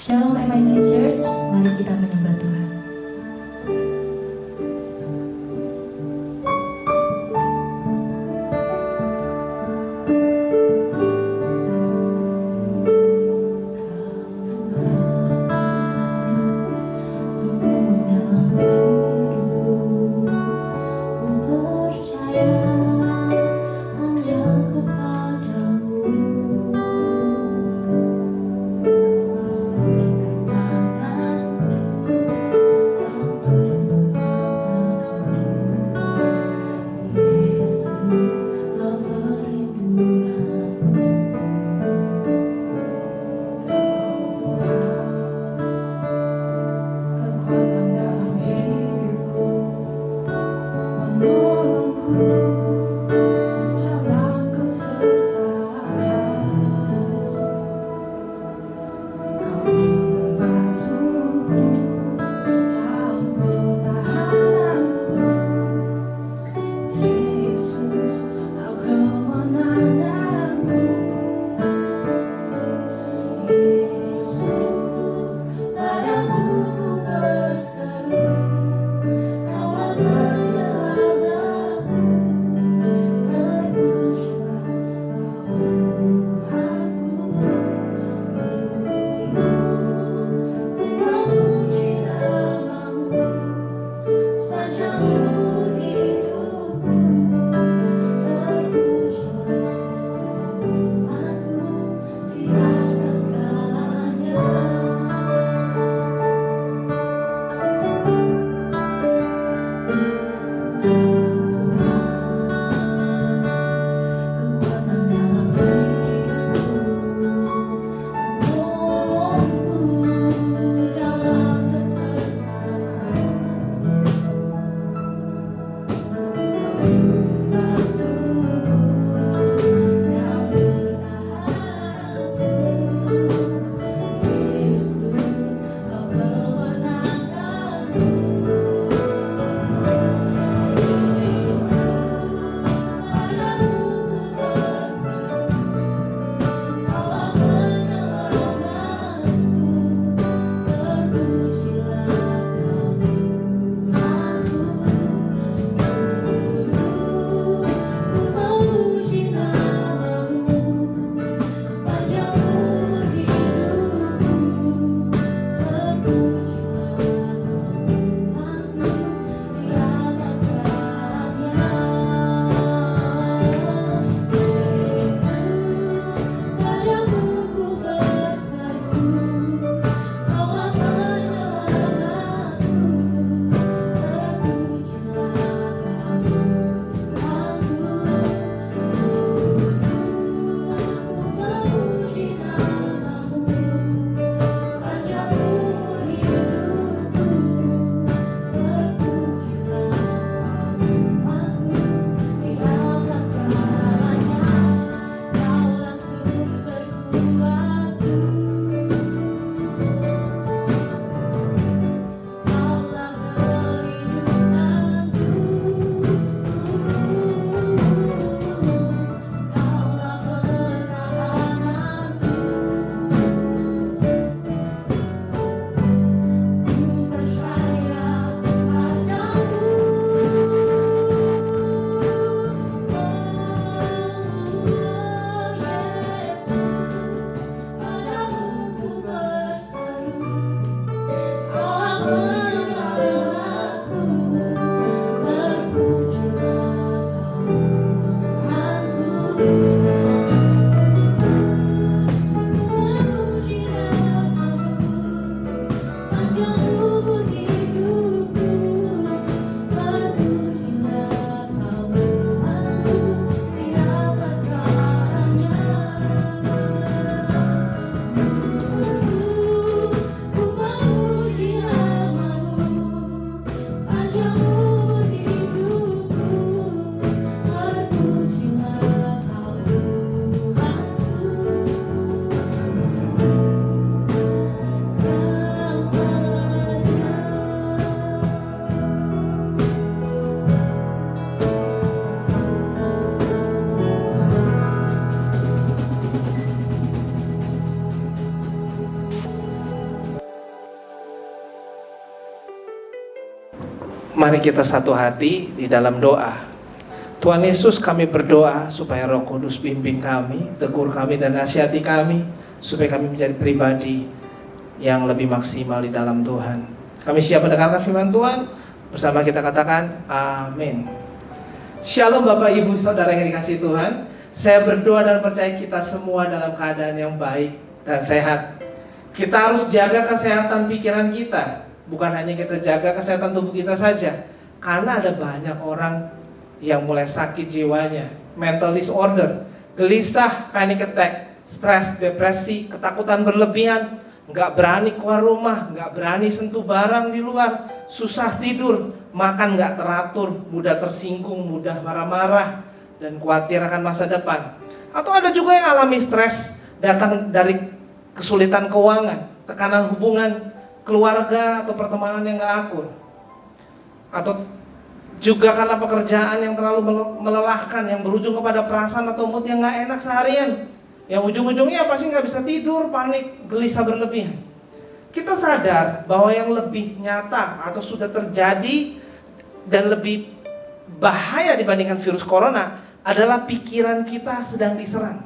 Shalom MIC Church, mari kita menyembah Tuhan. Mari kita satu hati di dalam doa. Tuhan Yesus, kami berdoa supaya Roh Kudus bimbing kami, tegur kami dan nasihati kami, supaya kami menjadi pribadi yang lebih maksimal di dalam Tuhan. Kami siap mendengarkan firman Tuhan. Bersama kita katakan amin. Shalom Bapak Ibu Saudara yang dikasihi Tuhan. Saya berdoa dan percaya kita semua dalam keadaan yang baik dan sehat. Kita harus jaga kesehatan pikiran kita. Bukan hanya kita jaga kesehatan tubuh kita saja. Karena ada banyak orang yang mulai sakit jiwanya, mental disorder, gelisah, panic attack, stres, depresi, ketakutan berlebihan, nggak berani keluar rumah, nggak berani sentuh barang di luar, susah tidur, makan nggak teratur, mudah tersinggung, mudah marah-marah, dan khawatir akan masa depan. Atau ada juga yang alami stres datang dari kesulitan keuangan, tekanan hubungan keluarga atau pertemanan yang gak akur, atau juga karena pekerjaan yang terlalu melelahkan, yang berujung kepada perasaan atau mood yang gak enak seharian, yang ujung-ujungnya pasti gak bisa tidur, panik, gelisah berlebihan. Kita sadar bahwa yang lebih nyata atau sudah terjadi dan lebih bahaya dibandingkan virus corona adalah pikiran kita sedang diserang.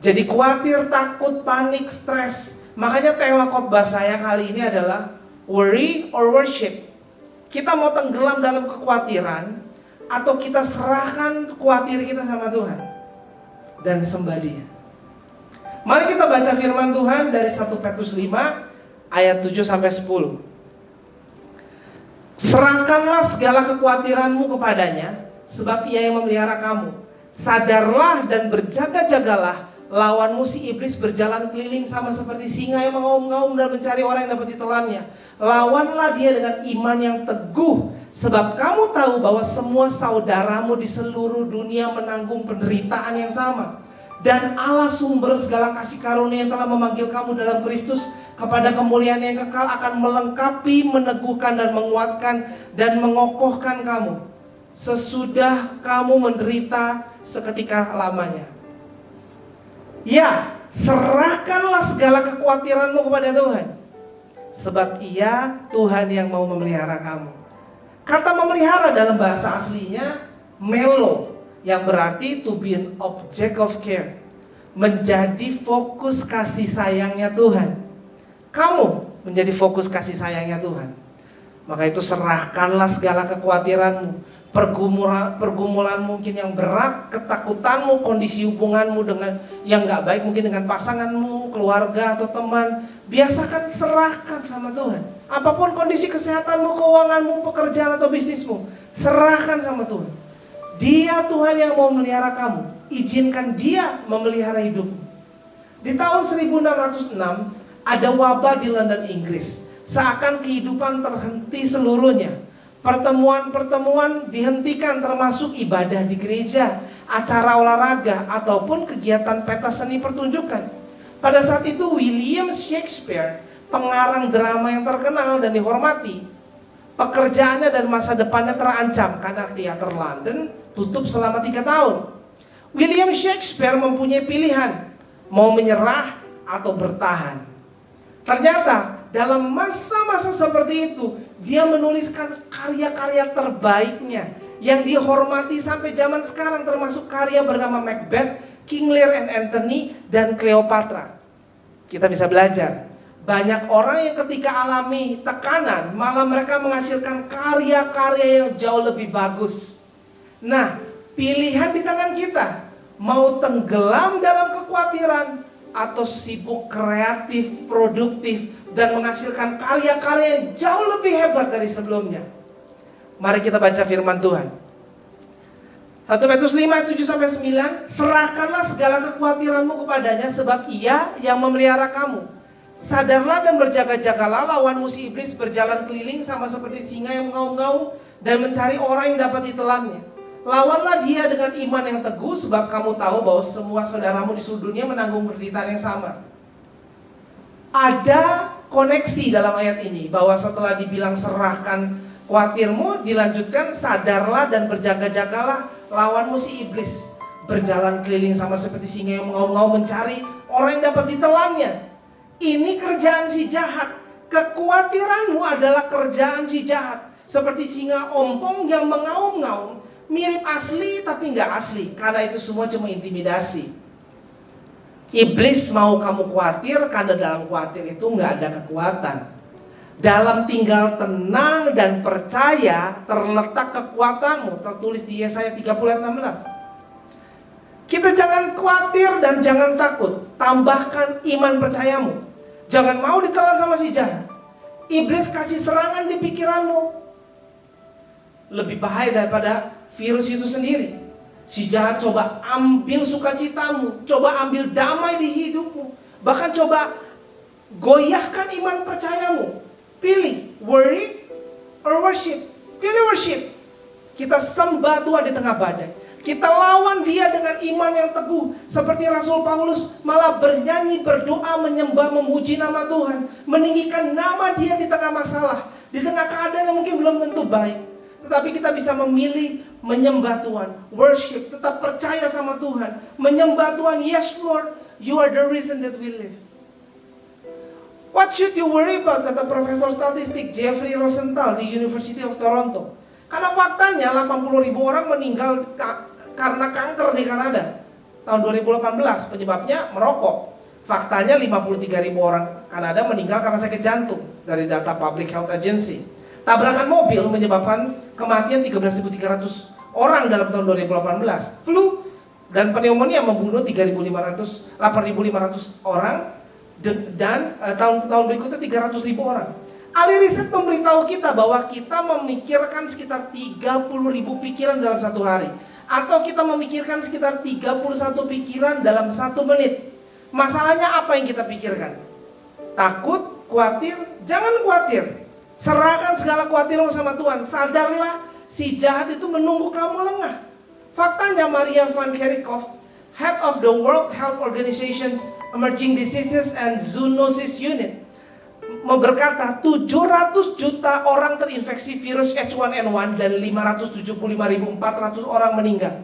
Jadi khawatir, takut, panik, stres. Makanya tema khotbah saya kali ini adalah worry or worship. Kita mau tenggelam dalam kekhawatiran atau kita serahkan khawatir kita sama Tuhan dan sembah Dia. Mari kita baca firman Tuhan dari 1 Petrus 5 ayat 7 sampai 10. Serahkanlah segala kekhawatiranmu kepadanya, sebab Ia yang memelihara kamu. Sadarlah dan berjaga-jagalah. Lawanmu si iblis berjalan keliling sama seperti singa yang mengaum-ngaum dan mencari orang yang dapat ditelannya. Lawanlah dia dengan iman yang teguh, sebab kamu tahu bahwa semua saudaramu di seluruh dunia menanggung penderitaan yang sama. Dan Allah sumber segala kasih karunia yang telah memanggil kamu dalam Kristus kepada kemuliaan yang kekal akan melengkapi, meneguhkan dan menguatkan dan mengokohkan kamu sesudah kamu menderita seketika lamanya. Ya, serahkanlah segala kekhawatiranmu kepada Tuhan, sebab Ia Tuhan yang mau memelihara kamu. Kata memelihara dalam bahasa aslinya melo, yang berarti to be an object of care, menjadi fokus kasih sayangnya Tuhan. Kamu menjadi fokus kasih sayangnya Tuhan. Maka itu serahkanlah segala kekhawatiranmu, pergumulan mungkin yang berat, ketakutanmu, kondisi hubunganmu dengan yang gak baik, mungkin dengan pasanganmu, keluarga atau teman. Biasakan serahkan sama Tuhan. Apapun kondisi kesehatanmu, keuanganmu, pekerjaan atau bisnismu, serahkan sama Tuhan. Dia Tuhan yang mau memelihara kamu. Izinkan Dia memelihara hidupmu. Di tahun 1606 ada wabah di London, Inggris. Seakan kehidupan terhenti seluruhnya. Pertemuan-pertemuan dihentikan, termasuk ibadah di gereja, acara olahraga, ataupun kegiatan pentas seni pertunjukan. Pada saat itu William Shakespeare, pengarang drama yang terkenal dan dihormati, pekerjaannya dan masa depannya terancam karena teater London tutup selama 3 tahun. William Shakespeare mempunyai pilihan, mau menyerah atau bertahan. Ternyata dalam masa-masa seperti itu, dia menuliskan karya-karya terbaiknya yang dihormati sampai zaman sekarang, termasuk karya bernama Macbeth, King Lear and Antony, dan Cleopatra. Kita bisa belajar. Banyak orang yang ketika alami tekanan, malah mereka menghasilkan karya-karya yang jauh lebih bagus. Nah, pilihan di tangan kita. Mau tenggelam dalam kekhawatiran atau sibuk kreatif, produktif, dan menghasilkan karya-karya yang jauh lebih hebat dari sebelumnya. Mari kita baca firman Tuhan. 1 Petrus 5, 7-9. Serahkanlah segala kekhawatiranmu kepadanya, sebab Ia yang memelihara kamu. Sadarlah dan berjaga-jagalah, lawanmu si iblis berjalan keliling sama seperti singa yang mengaum-ngaum dan mencari orang yang dapat ditelannya. Lawanlah dia dengan iman yang teguh, sebab kamu tahu bahwa semua saudaramu di seluruh dunia menanggung penderitaan yang sama. Ada koneksi dalam ayat ini, bahwa setelah dibilang serahkan khawatirmu, dilanjutkan sadarlah dan berjaga-jagalah, lawanmu si iblis berjalan keliling sama seperti singa yang mengaum-ngaum mencari orang yang dapat ditelannya. Ini kerjaan si jahat. Kekhawatiranmu adalah kerjaan si jahat. seperti singa ompong yang mengaum-ngaum, mirip asli tapi nggak asli, karena itu semua cuma intimidasi. Iblis mau kamu khawatir, karena dalam khawatir itu nggak ada kekuatan. Dalam tinggal tenang dan percaya terletak kekuatanmu, tertulis di Yesaya 30 ayat 16. Kita jangan khawatir dan jangan takut, tambahkan iman percayamu. Jangan mau ditelan sama si jahat. Iblis kasih serangan di pikiranmu, lebih bahaya daripada virus itu sendiri. Si jahat coba ambil sukacitamu, coba ambil damai di hidupmu, bahkan coba goyahkan iman percayamu. Pilih worry or worship. Pilih worship. Kita sembah Tuhan di tengah badai. Kita lawan dia dengan iman yang teguh. Seperti Rasul Paulus malah bernyanyi, berdoa, menyembah, memuji nama Tuhan, meninggikan nama dia di tengah masalah, di tengah keadaan yang mungkin belum tentu baik. Tetapi kita bisa memilih menyembah Tuhan, worship, tetap percaya sama Tuhan, menyembah Tuhan. Yes Lord, you are the reason that we live. What should you worry about? Kata Profesor Statistik Jeffrey Rosenthal di University of Toronto. Karena faktanya 80.000 orang meninggal karena kanker di Kanada tahun 2018. Penyebabnya merokok. Faktanya 53.000 orang Kanada meninggal karena sakit jantung dari data Public Health Agency. Tabrakan mobil menyebabkan kematian 13.300 orang dalam tahun 2018. Flu dan pneumonia membunuh 8.500 orang. Dan tahun berikutnya 300.000 orang. Ahli riset memberitahu kita bahwa kita memikirkan sekitar 30.000 pikiran dalam satu hari, atau kita memikirkan sekitar 31 pikiran dalam 1 menit. Masalahnya apa yang kita pikirkan? Takut, khawatir? Jangan khawatir. Serahkan segala khawatirmu sama Tuhan. Sadarlah, si jahat itu menunggu kamu lengah. Faktanya Maria van Kerkhove, Head of the World Health Organization's Emerging Diseases and Zoonosis Unit, berkata 700 juta orang terinfeksi virus H1N1 dan 575.400 orang meninggal.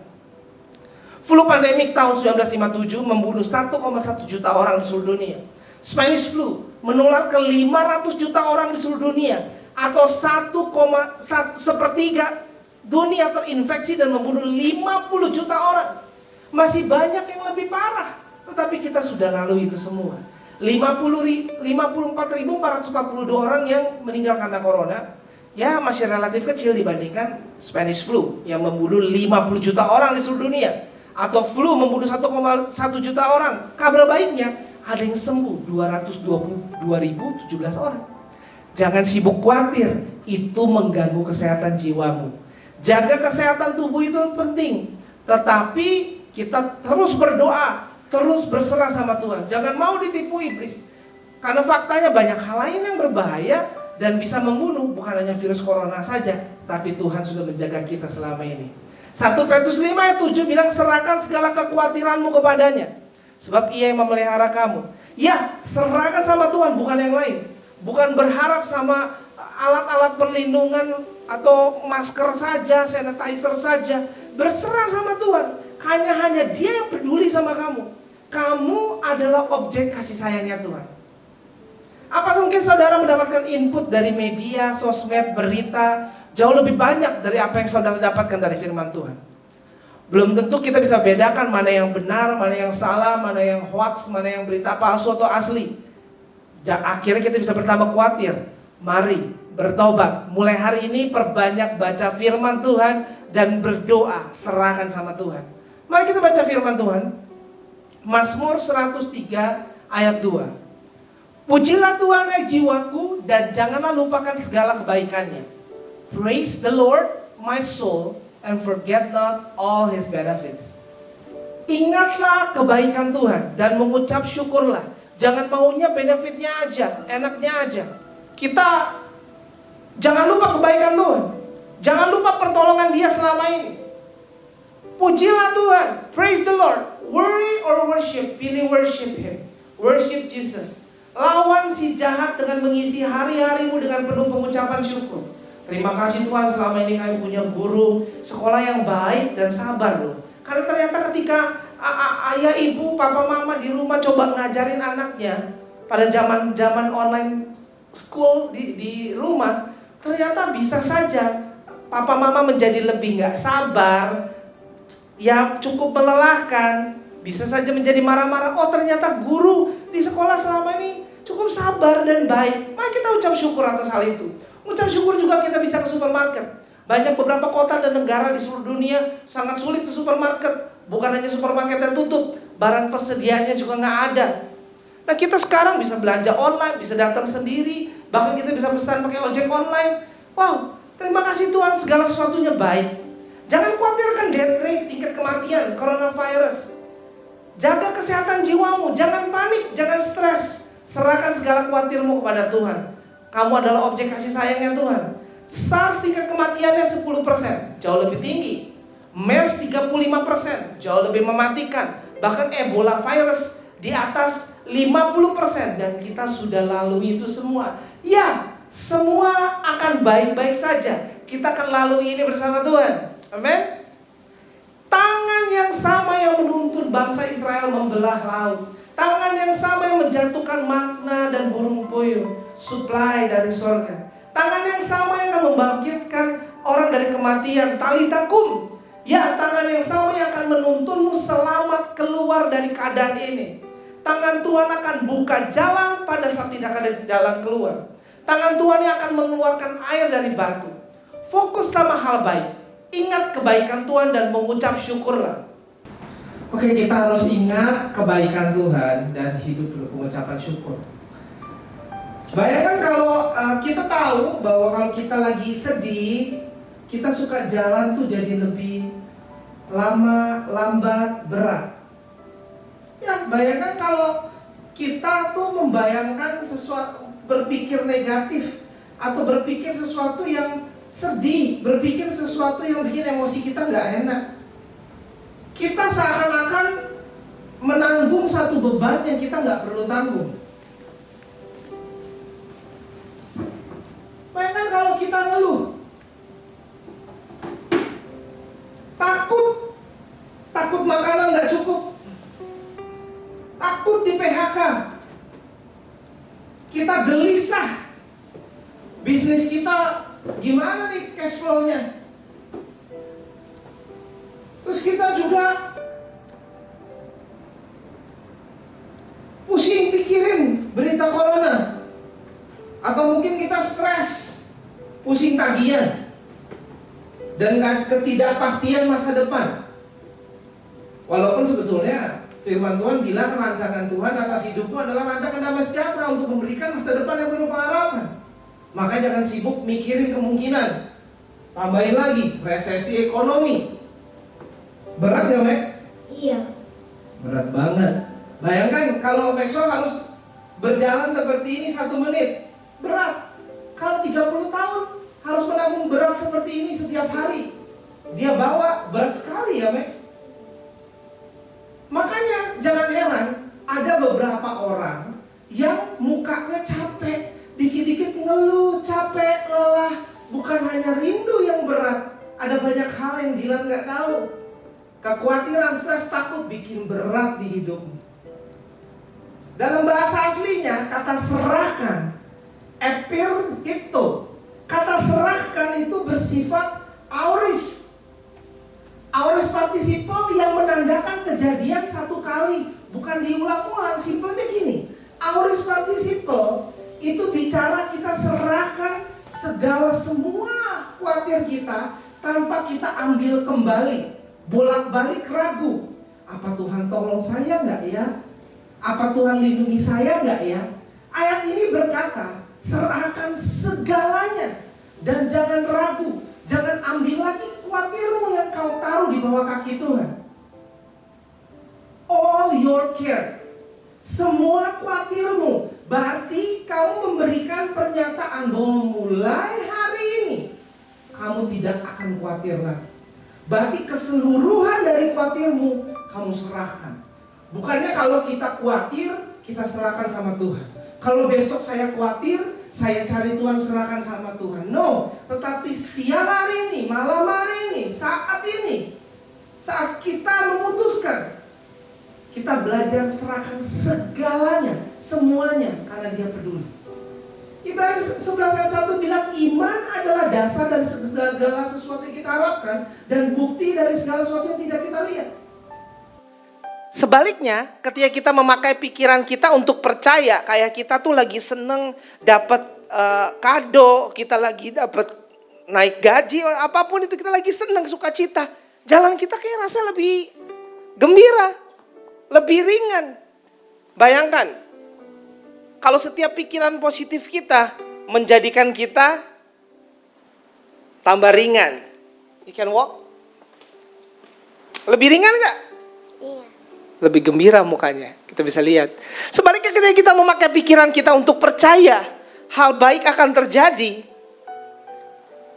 Flu pandemik tahun 1957 membunuh 1,1 juta orang di seluruh dunia. Spanish flu menular ke 500 juta orang di seluruh dunia, atau 1,1 sepertiga dunia terinfeksi dan membunuh 50 juta orang. Masih banyak yang lebih parah, tetapi kita sudah lalui itu semua. 54.442 orang yang meninggal karena corona, ya masih relatif kecil dibandingkan Spanish flu yang membunuh 50 juta orang di seluruh dunia, atau flu membunuh 1,1 juta orang. Kabar baiknya ada yang sembuh 222.017 orang. Jangan sibuk khawatir, itu mengganggu kesehatan jiwamu. Jaga kesehatan tubuh itu penting, tetapi kita terus berdoa, terus berserah sama Tuhan. Jangan mau ditipu iblis, karena faktanya banyak hal lain yang berbahaya dan bisa membunuh. Bukan hanya virus corona saja, tapi Tuhan sudah menjaga kita selama ini. 1 Petrus 5 ayat 7 bilang, serahkan segala kekhawatiranmu kepadanya, sebab ia yang memelihara kamu. Ya, serahkan sama Tuhan, bukan yang lain. Bukan berharap sama alat-alat perlindungan atau masker saja, sanitizer saja. Berserah sama Tuhan. Hanya dia yang peduli sama kamu. Kamu adalah objek kasih sayangnya Tuhan. Apa mungkin saudara mendapatkan input dari media, sosmed, berita jauh lebih banyak dari apa yang saudara dapatkan dari firman Tuhan? Belum tentu kita bisa bedakan mana yang benar, mana yang salah, mana yang hoax, mana yang berita palsu atau asli. Akhirnya kita bisa bertambah khawatir. Mari bertobat. Mulai hari ini perbanyak baca firman Tuhan dan berdoa, serahkan sama Tuhan. Mari kita baca firman Tuhan. Mazmur 103 ayat 2. Pujilah Tuhan hai jiwaku, dan janganlah lupakan segala kebaikannya. Praise the Lord my soul, and forget not all his benefits. Ingatlah kebaikan Tuhan dan mengucap syukurlah. Jangan maunya benefitnya aja, enaknya aja. Kita jangan lupa kebaikan Tuhan. Jangan lupa pertolongan dia selama ini. Pujilah Tuhan, praise the Lord. Worry or worship, pilih worship him. Worship Jesus. Lawan si jahat dengan mengisi hari-harimu dengan penuh pengucapan syukur. Terima kasih Tuhan, selama ini kami punya guru sekolah yang baik dan sabar loh. Karena ternyata ketika ayah, ibu, papa, mama di rumah coba ngajarin anaknya pada zaman online school di rumah, ternyata bisa saja papa mama menjadi lebih gak sabar, ya cukup melelahkan. Bisa saja menjadi marah-marah. Oh ternyata guru di sekolah selama ini cukup sabar dan baik. Mari kita ucap syukur atas hal itu. Ucap syukur juga kita bisa ke supermarket. Banyak beberapa kota dan negara di seluruh dunia sangat sulit ke supermarket. Bukan hanya supermarketnya tutup, barang persediaannya juga nggak ada. Nah kita sekarang bisa belanja online, bisa datang sendiri, bahkan kita bisa pesan pakai ojek online. Wow, terima kasih Tuhan, segala sesuatunya baik. Jangan khawatirkan death rate, tingkat kematian, coronavirus. Jaga kesehatan jiwamu, jangan panik, jangan stres. Serahkan segala khawatirmu kepada Tuhan. Kamu adalah objek kasih sayangnya Tuhan. SARS tingkat kematiannya 10%, jauh lebih tinggi. MERS 35%, jauh lebih mematikan. Bahkan Ebola virus di atas 50%. Dan kita sudah lalui itu semua. Ya, semua akan baik-baik saja. Kita akan lalui ini bersama Tuhan. Amin. Tangan yang sama yang menuntun bangsa Israel membelah laut. Tangan yang sama yang menjatuhkan manna dan burung puyuh, supply dari sorga. Tangan yang sama yang akan membangkitkan orang dari kematian, talitakum. Ya, tangan yang sama yang akan menuntunmu selamat keluar dari keadaan ini. Tangan Tuhan akan buka jalan pada saat tidak ada jalan keluar. Tangan Tuhan yang akan mengeluarkan air dari batu. Fokus sama hal baik. Ingat kebaikan Tuhan dan mengucap syukurlah. Oke, kita harus ingat kebaikan Tuhan dan hidup dengan pengucapan syukur. Bayangkan kalau kita tahu bahwa kalau kita lagi sedih, kita suka jalan tuh jadi lebih lama, lambat, berat. Ya, bayangkan kalau kita tuh membayangkan sesuatu, berpikir negatif atau berpikir sesuatu yang sedih, berpikir sesuatu yang bikin emosi kita nggak enak. Kita seakan-akan menanggung satu beban yang kita nggak perlu tanggung. Bayangkan kalau kita ngeluh, takut makanan nggak cukup, takut di PHK, kita gelisah, bisnis kita gimana nih cash flow-nya? Terus kita juga pusing pikirin berita corona. Atau mungkin kita stres, pusing tagihan, dan ketidakpastian masa depan. Walaupun sebetulnya firman Tuhan bilang rancangan Tuhan atas hidupmu adalah rancangan damai sejahtera untuk memberikan masa depan yang penuh pengharapan. Maka jangan sibuk mikirin kemungkinan. Tambahin lagi, resesi ekonomi. Berat ya, Max? Iya. Berat banget. Bayangkan kalau Maxwell harus berjalan seperti ini 1 menit. Berat. Kalau 30 tahun harus menanggung berat seperti ini setiap hari. Dia bawa berat sekali ya, Max. Makanya jangan heran ada beberapa orang yang mukanya capek, dikit-dikit ngeluh, capek, lelah. Bukan hanya rindu yang berat, ada banyak hal yang Dilan gak tahu. Kekhawatiran, stres, takut bikin berat di hidupmu. Dalam bahasa aslinya kata serahkan, epirhipto. Kata serahkan itu bersifat aorist. Aorist participle yang menandakan kejadian satu kali, bukan diulang-ulang. Simpelnya gini, aorist participle itu bicara kita serahkan segala semua khawatir kita tanpa kita ambil kembali, bolak-balik ragu. Apa Tuhan tolong saya nggak ya? Apa Tuhan lindungi saya nggak ya? Ayat ini berkata, serahkan segalanya dan jangan ragu. Jangan ambil lagi khawatirmu yang kau taruh di bawah kaki Tuhan. All your care, semua khawatirmu. Berarti kamu memberikan pernyataan bahwa mulai hari ini kamu tidak akan khawatir lagi. Berarti keseluruhan dari khawatirmu kamu serahkan. Bukannya kalau kita khawatir, kita serahkan sama Tuhan. Kalau besok saya khawatir, saya cari Tuhan, serahkan sama Tuhan. No, tetapi siang hari ini, malam hari ini, saat kita memutuskan, kita belajar serahkan segalanya, semuanya, karena Dia peduli. Ibrani 11 ayat 1 bilang iman adalah dasar dari segala sesuatu yang kita harapkan dan bukti dari segala sesuatu yang tidak kita lihat. Sebaliknya, ketika kita memakai pikiran kita untuk percaya, kayak kita tuh lagi seneng dapat kado, kita lagi dapat naik gaji, apapun itu kita lagi seneng, sukacita. Jalan kita kayak rasa lebih gembira, lebih ringan. Bayangkan, kalau setiap pikiran positif kita menjadikan kita tambah ringan. You can walk? Lebih ringan gak? Iya. Lebih gembira mukanya, kita bisa lihat. Sebaliknya ketika kita memakai pikiran kita untuk percaya hal baik akan terjadi,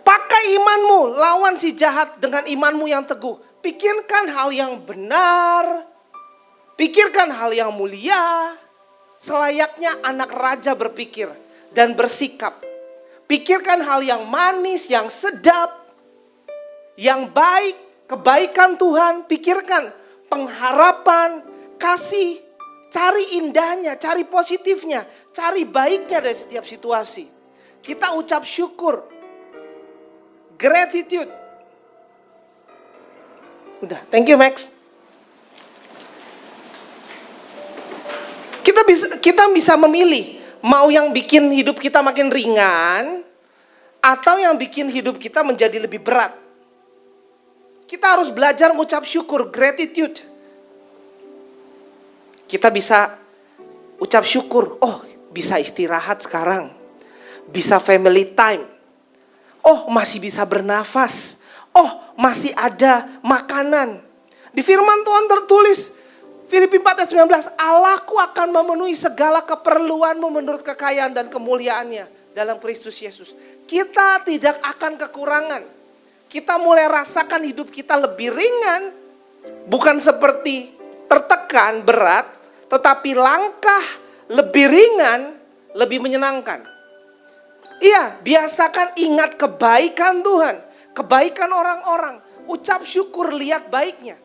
pakai imanmu, lawan si jahat dengan imanmu yang teguh. Pikirkan hal yang benar, pikirkan hal yang mulia, selayaknya anak raja berpikir dan bersikap. Pikirkan hal yang manis, yang sedap, yang baik, kebaikan Tuhan. Pikirkan pengharapan, kasih, cari indahnya, cari positifnya, cari baiknya dari setiap situasi. Kita ucap syukur, gratitude. Udah, thank you Max. Kita bisa memilih mau yang bikin hidup kita makin ringan atau yang bikin hidup kita menjadi lebih berat. Kita harus belajar mengucap syukur, gratitude. Kita bisa ucap syukur, oh bisa istirahat sekarang. Bisa family time. Oh masih bisa bernafas. Oh masih ada makanan. Di firman Tuhan tertulis, Filipi 4 ayat 19, Allahku akan memenuhi segala keperluanmu menurut kekayaan dan kemuliaannya dalam Kristus Yesus. Kita tidak akan kekurangan. Kita mulai rasakan hidup kita lebih ringan. Bukan seperti tertekan, berat. Tetapi langkah lebih ringan, lebih menyenangkan. Iya, biasakan ingat kebaikan Tuhan. Kebaikan orang-orang. Ucap syukur, lihat baiknya.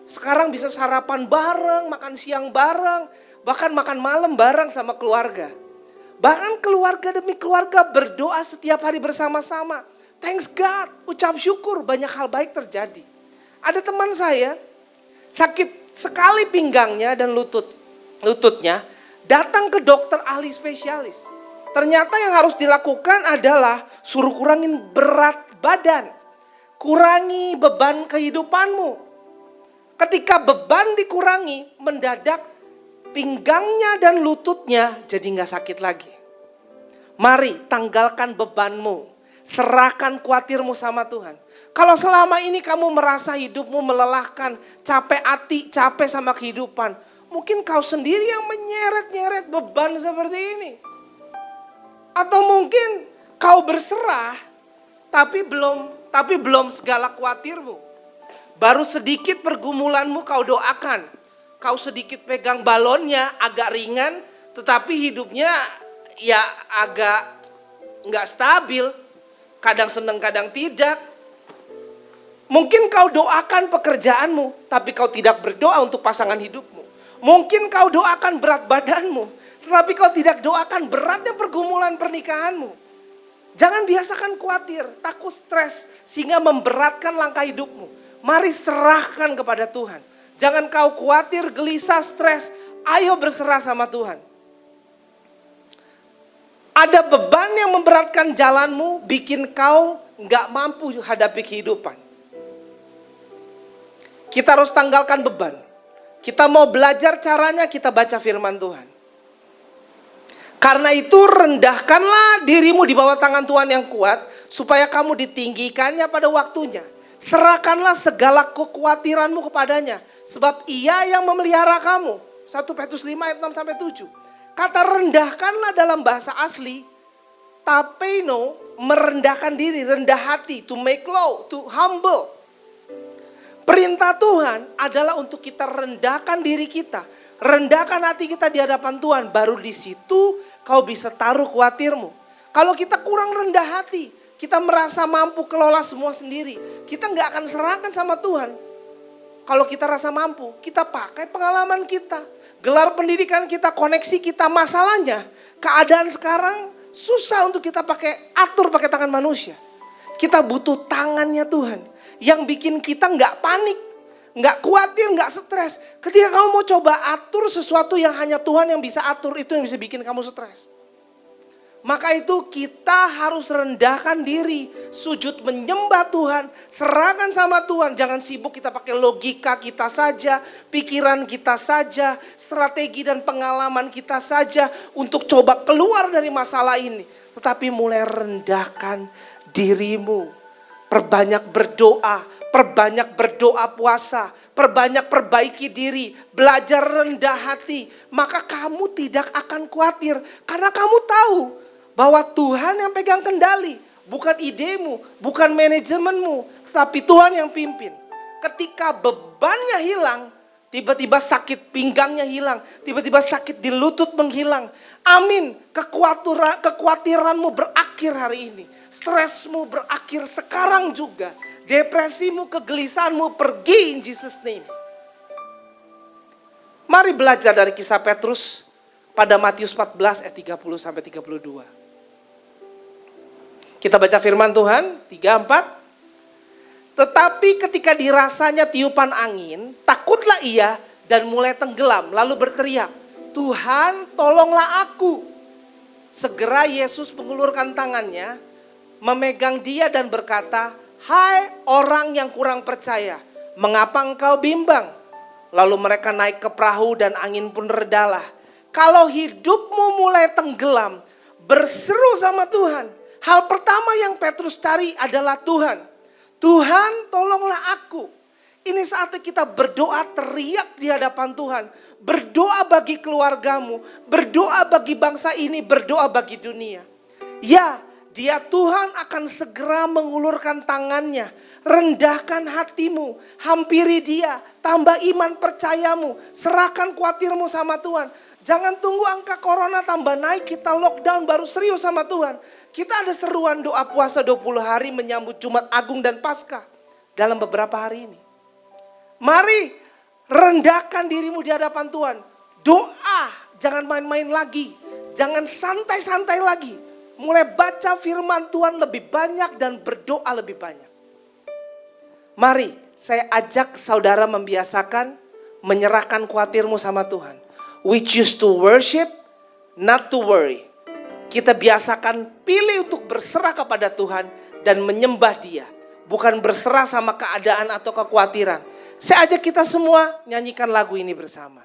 Sekarang bisa sarapan bareng, makan siang bareng. Bahkan makan malam bareng sama keluarga. Bahkan keluarga demi keluarga berdoa setiap hari bersama-sama. Thanks God, ucap syukur, banyak hal baik terjadi. Ada teman saya, sakit sekali pinggangnya dan lututnya, datang ke dokter ahli spesialis. Ternyata yang harus dilakukan adalah suruh kurangin berat badan. Kurangi beban kehidupanmu. Ketika beban dikurangi, mendadak pinggangnya dan lututnya jadi gak sakit lagi. Mari tanggalkan bebanmu. Serahkan khawatirmu sama Tuhan. Kalau selama ini kamu merasa hidupmu melelahkan, capek hati, capek sama kehidupan, mungkin kau sendiri yang menyeret-nyeret beban seperti ini. Atau mungkin kau berserah, tapi belum segala khawatirmu. Baru sedikit pergumulanmu kau doakan. Kau sedikit pegang balonnya, agak ringan, tetapi hidupnya ya agak nggak stabil. Kadang senang, kadang tidak. Mungkin kau doakan pekerjaanmu, tapi kau tidak berdoa untuk pasangan hidupmu. Mungkin kau doakan berat badanmu, tetapi kau tidak doakan beratnya pergumulan pernikahanmu. Jangan biasakan khawatir, takut stres, sehingga memberatkan langkah hidupmu. Mari serahkan kepada Tuhan. Jangan kau khawatir, gelisah, stres. Ayo berserah sama Tuhan. Ada beban yang memberatkan jalanmu, bikin kau gak mampu hadapi kehidupan. Kita harus tanggalkan beban. Kita mau belajar caranya, kita baca firman Tuhan. Karena itu rendahkanlah dirimu di bawah tangan Tuhan yang kuat, supaya kamu ditinggikannya pada waktunya. Serahkanlah segala kekhawatiranmu kepadanya, sebab Ia yang memelihara kamu. 1 Petrus 5 ayat 6-7. Kata rendahkanlah dalam bahasa asli, tapeno, merendahkan diri, rendah hati, to make low, to humble. Perintah Tuhan adalah untuk kita rendahkan diri kita, rendahkan hati kita di hadapan Tuhan. Baru di situ kau bisa taruh khawatirmu. Kalau kita kurang rendah hati, kita merasa mampu kelola semua sendiri, kita nggak akan serahkan sama Tuhan. Kalau kita rasa mampu, kita pakai pengalaman kita, gelar pendidikan kita, koneksi kita. Masalahnya, keadaan sekarang Susah untuk kita atur pakai tangan manusia. Kita butuh tangannya Tuhan. Yang bikin kita nggak panik, nggak khawatir, nggak stres. Ketika kamu mau coba atur sesuatu yang hanya Tuhan yang bisa atur, itu yang bisa bikin kamu stres. Maka itu kita harus rendahkan diri, sujud menyembah Tuhan, serahkan sama Tuhan. Jangan sibuk kita pakai logika kita saja, pikiran kita saja, strategi dan pengalaman kita saja untuk coba keluar dari masalah ini. Tetapi mulai rendahkan dirimu, perbanyak berdoa puasa, perbaiki diri, belajar rendah hati. Maka kamu tidak akan khawatir, karena kamu tahu bahwa Tuhan yang pegang kendali, bukan idemu, bukan manajemenmu, tetapi Tuhan yang pimpin. Ketika bebannya hilang, tiba-tiba sakit pinggangnya hilang, tiba-tiba sakit di lutut menghilang. Amin, kekhawatiranmu berakhir hari ini, stresmu berakhir sekarang juga, depresimu, kegelisahanmu pergi in Jesus name. Mari belajar dari kisah Petrus pada Matius 14 ayat 30 sampai 32. Kita baca firman Tuhan 3-4. Tetapi ketika dirasanya tiupan angin, takutlah ia dan mulai tenggelam, lalu berteriak, Tuhan tolonglah aku. Segera Yesus mengulurkan tangannya, memegang dia dan berkata, hai orang yang kurang percaya, mengapa engkau bimbang? Lalu mereka naik ke perahu dan angin pun redalah. Kalau hidupmu mulai tenggelam, berseru sama Tuhan. Hal pertama yang Petrus cari adalah Tuhan. Tuhan tolonglah aku. Ini saatnya kita berdoa teriak di hadapan Tuhan. Berdoa bagi keluargamu. Berdoa bagi bangsa ini. Berdoa bagi dunia. Ya, dia Tuhan akan segera mengulurkan tangannya. Rendahkan hatimu. Hampiri dia. Tambah iman percayamu. Serahkan khawatirmu sama Tuhan. Jangan tunggu angka corona tambah naik, kita lockdown baru serius sama Tuhan. Kita ada seruan doa puasa 20 hari menyambut Jumat Agung dan Paskah dalam beberapa hari ini. Mari rendahkan dirimu di hadapan Tuhan. Doa, jangan main-main lagi. Jangan santai-santai lagi. Mulai baca firman Tuhan lebih banyak dan berdoa lebih banyak. Mari saya ajak saudara membiasakan menyerahkan khawatirmu sama Tuhan. We choose to worship, not to worry. Kita biasakan pilih untuk berserah kepada Tuhan dan menyembah Dia. Bukan berserah sama keadaan atau kekhawatiran. Saya ajak kita semua nyanyikan lagu ini bersama.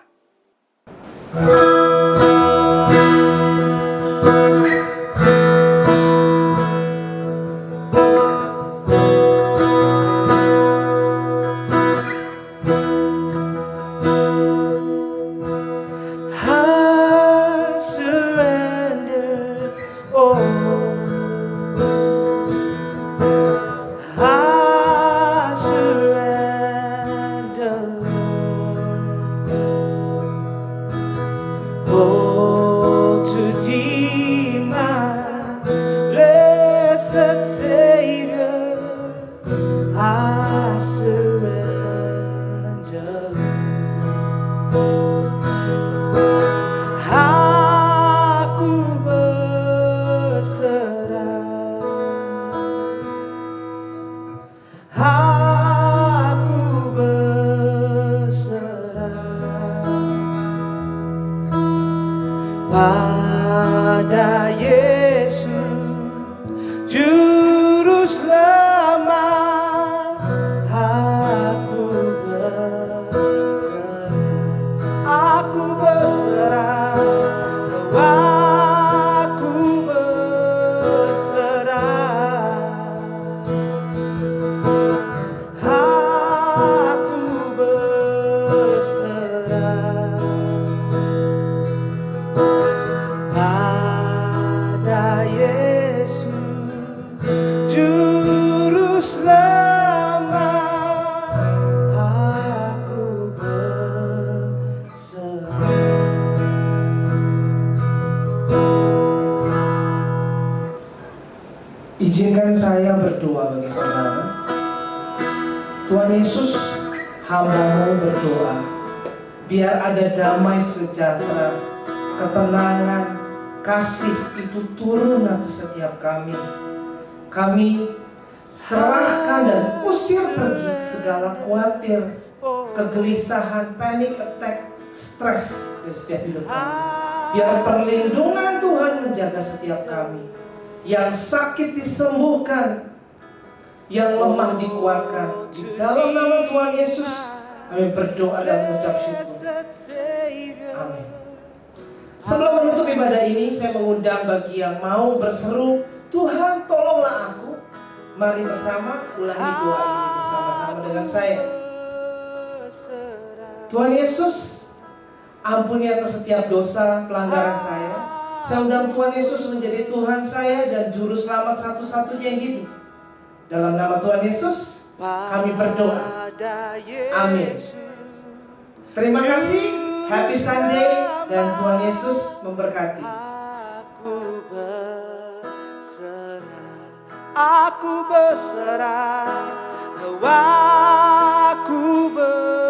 Pada Yesus Juru Selamat, aku berserah, aku berserah, aku berserah. Pada Yesus Juru Selamat, aku berserah. Izinkan saya berdoa bagi saudara. Tuhan Yesus, hamba-Mu berdoa, biar ada damai sejahtera, ketenangan, kasih itu turun atas setiap kami. Kami serahkan dan usir pergi segala khawatir, kegelisahan, panic attack, stres dari setiap hidup kami. Biar perlindungan Tuhan menjaga setiap kami. Yang sakit disembuhkan, yang lemah dikuatkan. Di dalam nama Tuhan Yesus kami berdoa dan mengucap syukur. Amin. Sebelum menutup ibadah ini, saya mengundang bagi yang mau berseru, Tuhan tolonglah aku. Mari bersama ulangi doa ini bersama-sama dengan saya. Tuhan Yesus, ampuni atas setiap dosa pelanggaran saya. Saya undang Tuhan Yesus menjadi Tuhan saya dan Juru Selamat satu-satunya yang hidup. Dalam nama Tuhan Yesus, kami berdoa. Amin. Terima kasih. Happy Sunday dan Tuhan Yesus memberkati. Aku berserah, aku berserah, aku berserah.